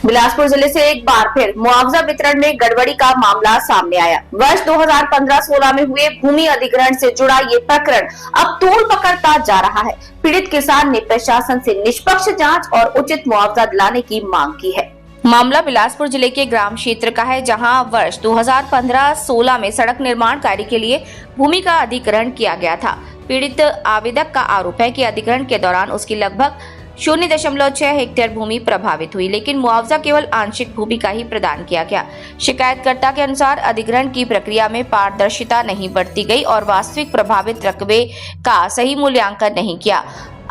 बिलासपुर जिले से एक बार फिर मुआवजा वितरण में गड़बड़ी का मामला सामने आया। वर्ष 2015-16 में हुए भूमि अधिग्रहण से जुड़ा ये प्रकरण अब तूल पकड़ता जा रहा है। पीड़ित किसान ने प्रशासन से निष्पक्ष जांच और उचित मुआवजा दिलाने की मांग की है। मामला बिलासपुर जिले के ग्राम क्षेत्र का है, जहां वर्ष 2015-16 में सड़क निर्माण कार्य के लिए भूमि का अधिग्रहण किया गया था। पीड़ित आवेदक का आरोप है कि अधिग्रहण के दौरान उसकी लगभग 0.6 हेक्टेयर भूमि प्रभावित हुई, लेकिन मुआवजा केवल आंशिक भूमि का ही प्रदान किया गया। शिकायतकर्ता के अनुसार अधिग्रहण की प्रक्रिया में पारदर्शिता नहीं बरती गई और वास्तविक प्रभावित रकबे का सही मूल्यांकन नहीं किया।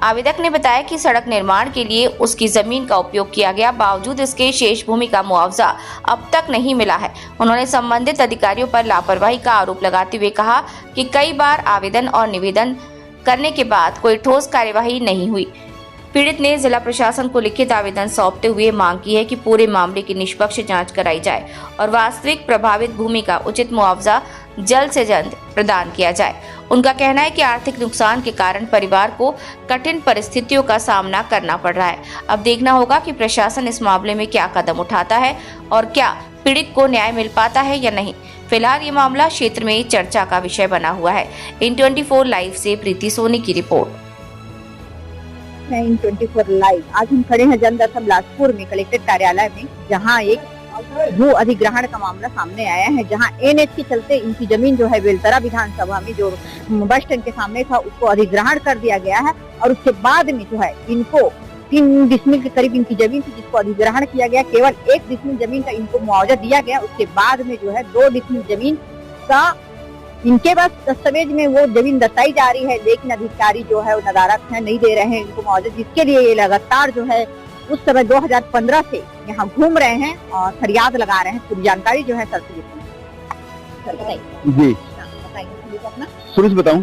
आवेदक ने बताया कि सड़क निर्माण के लिए उसकी जमीन का उपयोग किया गया, बावजूद इसके शेष भूमि का मुआवजा अब तक नहीं मिला है। उन्होंने संबंधित अधिकारियों पर लापरवाही का आरोप लगाते हुए कहा कि कई बार आवेदन और निवेदन करने के बाद कोई ठोस कार्यवाही नहीं हुई। पीड़ित ने जिला प्रशासन को लिखित आवेदन सौंपते हुए मांग की है कि पूरे मामले की निष्पक्ष जांच कराई जाए और वास्तविक प्रभावित भूमि का उचित मुआवजा जल्द से जल्द प्रदान किया जाए। उनका कहना है कि आर्थिक नुकसान के कारण परिवार को कठिन परिस्थितियों का सामना करना पड़ रहा है। अब देखना होगा कि प्रशासन इस मामले में क्या कदम उठाता है और क्या पीड़ित को न्याय मिल पाता है या नहीं। फिलहाल ये मामला क्षेत्र में चर्चा का विषय बना हुआ है। N24 लाइव से प्रीति सोनी की रिपोर्ट। N24 लाइव आज हम खड़े हैं जनदर्शन बिलासपुर में कलेक्टर कार्यालय में, जहां एक भू अधिग्रहण का मामला सामने आया है, जहां एनएच के चलते इनकी जमीन जो है बेलतरा विधानसभा में जो बस स्टैंड के सामने था उसको अधिग्रहण कर दिया गया है और उसके बाद में जो है इनको 3 डिसमिल के करीब इनकी जमीन थी जिसको अधिग्रहण किया गया। केवल 1 डिसमिल जमीन का इनको मुआवजा दिया गया। उसके बाद में जो है 2 डिसमिल जमीन का इनके पास दस्तावेज में वो जमीन दर्शाई जा रही है, लेकिन अधिकारी जो है वो नदारत है, नहीं दे रहे हैं इनको मुआवजा, जिसके लिए ये लगातार जो है उस समय 2015 से यहाँ घूम रहे हैं और फरियाद लगा रहे हैं। पूरी जानकारी जो है सर से बताइए। जी अपना शुरू से बताऊं,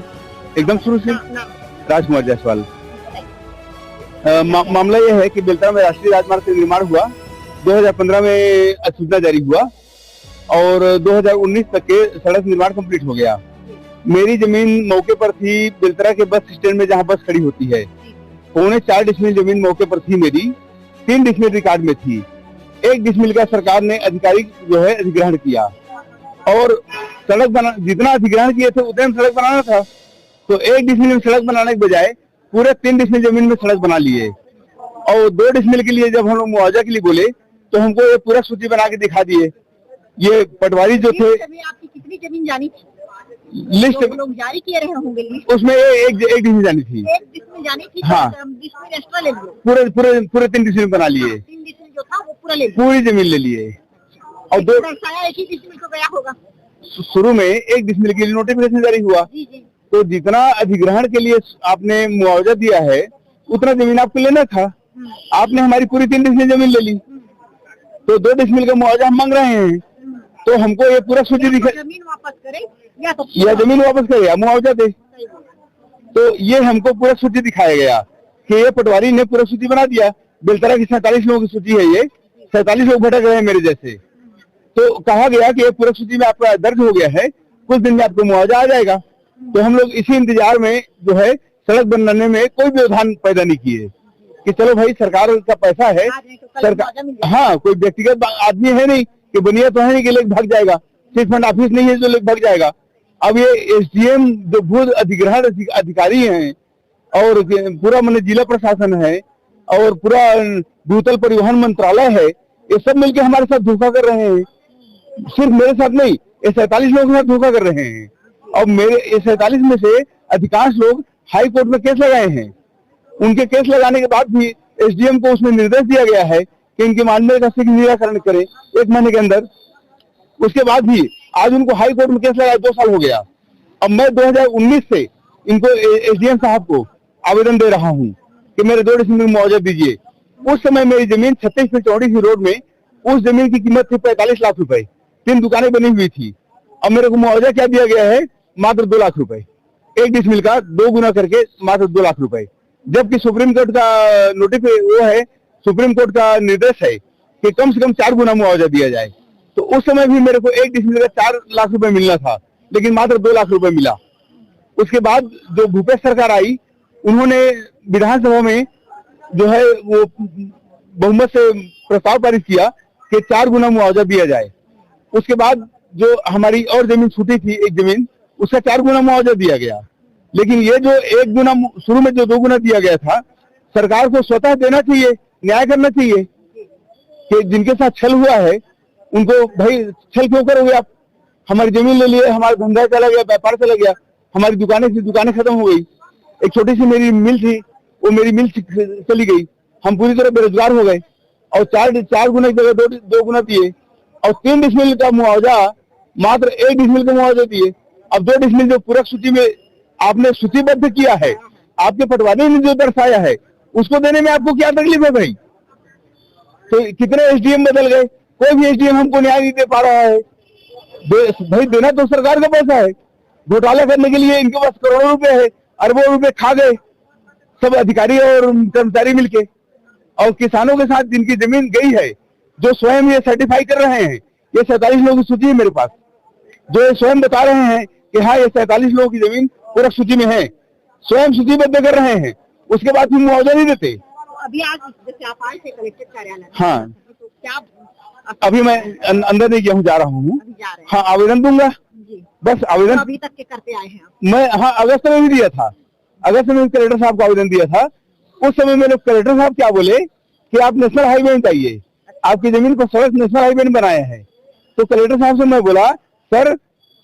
एकदम शुरू से। राजकुमार जायसवाल। मामला यह है कि बेलतरा में राष्ट्रीय राजमार्ग का निर्माण हुआ, 2015 में अधिसूचना जारी हुआ और 2019 तक के सड़क निर्माण कंप्लीट हो गया। मेरी जमीन मौके पर थी बेलतरा के बस स्टैंड में, जहां बस खड़ी होती है। 4.25 डिसमिल जमीन मौके पर थी मेरी, 3 डिसमिल रिकॉर्ड में थी। 1 डिसमिल का सरकार ने अधिकारी जो है अधिग्रहण किया और सड़क बना, जितना अधिग्रहण किए थे उतने में सड़क बनाना था, तो 1 डिसमिल में सड़क बनाने के बजाय पूरे 3 डिसमिल जमीन में सड़क बना लिए। और 2 डिसमिल के लिए जब हम लोग मुआवजा के लिए बोले तो हमको ये पूरा सूची बना के दिखा दिए। ये पटवारी जो थे, आपकी कितनी जमीन जानी थी? लिस्ट लोग जारी किए रहे होंगे लिस्ट। उसमें एक डिसमिल जानी थी। 1 डिसमिल जानी थी। हाँ, डिसमिल एक्स्ट्रा ले लिए। पूरे 3 डिसमिल बना लिए। 3 डिसमिल जो था वो पूरा ले लिए। पूरी जमीन ले लिए और 2 एक ही डिसमिल को गया होगा। शुरू में 1 डिसमिल के लिए नोटिफिकेशन जारी हुआ। जी जी। तो जितना अधिग्रहण के लिए आपने मुआवजा दिया है उतना जमीन आपको लेना था। आपने हमारी पूरी 3 डिसमिल जमीन ले ली, तो 2 डिसमिल का मुआवजा हम मांग रहे हैं। तो हमको ये पूरा सूची दिखा, जमीन वापस करे या तो जमीन वापस करे या मुआवजा दे। तो ये हमको पूरा सूची दिखाया गया कि ये पटवारी ने पूरा सूची बना दिया। बेलतरा की 47 लोगों की सूची है, ये 47 लोग भटक रहे हैं मेरे जैसे। तो कहा गया कि ये पूरा सूची में आपका दर्ज हो गया है, कुछ दिन में आपको मुआवजा आ जाएगा। तो हम लोग इसी इंतजार में जो है सड़क बनाने में कोई व्यवधान पैदा नहीं किए कि चलो भाई सरकार का पैसा है, सरकार, हाँ, कोई व्यक्तिगत आदमी है नहीं कि बनिया तो है नहीं कि लोग भाग जाएगा, चिट फंड ऑफिस नहीं है जो लोग भाग जाएगा। अब ये एसडीएम जो भू अधिग्रहण अधिकारी हैं और पूरा मैंने जिला प्रशासन है और पूरा भूतल परिवहन मंत्रालय है, ये सब मिलकर हमारे साथ धोखा कर रहे हैं। सिर्फ मेरे साथ नहीं, ये 47 लोगों के साथ धोखा कर रहे हैं। और मेरे ये 47 में से अधिकांश लोग हाई कोर्ट में केस लगाए हैं। उनके केस लगाने के बाद भी एसडीएम को उसमें निर्देश दिया गया है कि इनके मामले का शीघ्र निराकरण करें 1 महीने के अंदर। उसके बाद भी आज उनको हाई कोर्ट में केस लगाए 2 साल हो गया। अब मैं 2019 से इनको एसडीएम साहब को आवेदन दे रहा हूं कि मेरे 2 डिसमिल मुआवजा दीजिए। उस समय मेरी जमीन 36 फीट चौड़ी सी रोड में, उस जमीन की कीमत थी 45 लाख रुपए, 3 दुकानें बनी हुई थी। अब मेरे को मुआवजा क्या दिया गया है? मात्र 2 लाख रुपए, 1 डिसमिल का 2 गुना करके मात्र 2 लाख रुपए। जबकि सुप्रीम कोर्ट का वो है, सुप्रीम कोर्ट का निर्देश है कि कम से कम 4 गुना मुआवजा दिया जाए। तो उस समय भी मेरे को 1 डिसमिल का 4 लाख रुपए मिलना था, लेकिन मात्र 2 लाख रुपए मिला। उसके बाद जो भूपेश सरकार आई, उन्होंने विधानसभा में जो है वो बहुमत से प्रस्ताव पारित किया कि 4 गुना मुआवजा दिया जाए। उसके बाद जो हमारी और जमीन छूटी थी, एक जमीन, उसका 4 गुना मुआवजा दिया गया। लेकिन ये जो 1 गुना, शुरू में जो 2 गुना दिया गया था, सरकार को स्वतः देना चाहिए, न्याय करना चाहिए कि जिनके साथ छल हुआ है उनको, भाई छल क्यों करोगे आप? हमारी जमीन ले लिए, हमारा धंधा चला गया, व्यापार चला गया, हमारी दुकानें खत्म हो गई। एक छोटी सी मेरी मिल थी, वो मेरी मिल चली गई, हम पूरी तरह बेरोजगार हो गए। और 4 गुना की जगह 2 गुना दिए, और 3 डिसमिल का मुआवजा मात्र 1 डिसमिल का मुआवजा दिए। अब 2 डिसमिल जो पूरक सूची में आपने सूचीबद्ध किया है, आपके पटवारी ने जो दर्शाया है, उसको देने में आपको क्या तकलीफ है भाई? तो कितने एसडीएम बदल गए, कोई भी एसडीएम हमको न्याय नहीं दे पा रहा है। भाई देना तो सरकार का पैसा है, घोटाला करने के लिए इनके पास करोड़ों रुपए है, अरबों रुपए खा गए सब अधिकारी और कर्मचारी मिलके। और किसानों के साथ जिनकी जमीन गई है, जो स्वयं ये सर्टिफाई कर रहे हैं, ये 47 लोगों की सूची है मेरे पास, जो ये स्वयं बता रहे हैं कि हाँ ये 47 लोगों की जमीन पूरक सूची में है, स्वयं सूचीबद्ध कर रहे हैं, उसके बाद भी मुआवजा नहीं देते। अभी आज जैसे आप आए थे कलेक्टर कार्यालय, हाँ, तो क्या अभी मैं अंदर नहीं गया हूँ, जा रहा हूँ। हाँ, आवेदन दूंगा जी, बस। आवेदन तो अभी तक के करते आए हैं आप? मैं, हाँ, अगस्त में भी दिया था। अगस्त में कलेक्टर साहब को आवेदन दिया था। उस समय मेरे कलेक्टर साहब क्या बोले कि आप नेशनल हाईवे में चाहिए, आपकी जमीन को सड़क नेशनल हाईवे में बनाया है। तो कलेक्टर साहब से मैं बोला, सर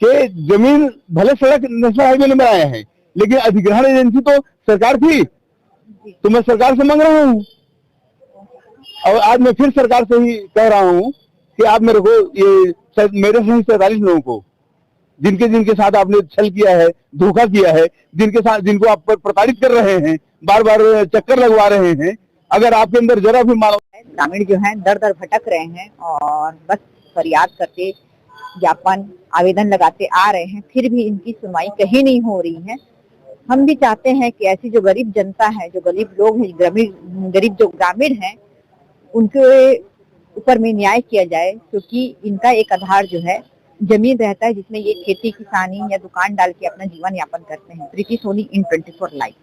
के जमीन भले सड़क नेशनल हाईवे में बनाया है, लेकिन अधिग्रहण एजेंसी तो सरकार थी, तो मैं सरकार से मांग रहा हूँ। और आज मैं फिर सरकार से ही कह रहा हूँ कि आप मेरे को ये मेरे सही 47 लोगों को, जिनके साथ आपने छल किया है, धोखा किया है, जिनको आप प्रताड़ित कर रहे हैं, बार बार चक्कर लगवा रहे हैं, अगर आपके अंदर जरा भी मानो। ग्रामीण जो है दर दर भटक रहे हैं और बस फरियाद करते, ज्ञापन आवेदन लगाते आ रहे हैं, फिर भी इनकी सुनवाई कहीं नहीं हो रही है। हम भी चाहते हैं कि ऐसी जो गरीब जनता है, जो गरीब लोग हैं, गरीब जो ग्रामीण हैं, उनके ऊपर में न्याय किया जाए, क्योंकि इनका एक आधार जो है जमीन रहता है, जिसमें ये खेती किसानी या दुकान डाल के अपना जीवन यापन करते हैं। प्रीति सोनी, इन 24 लाइव।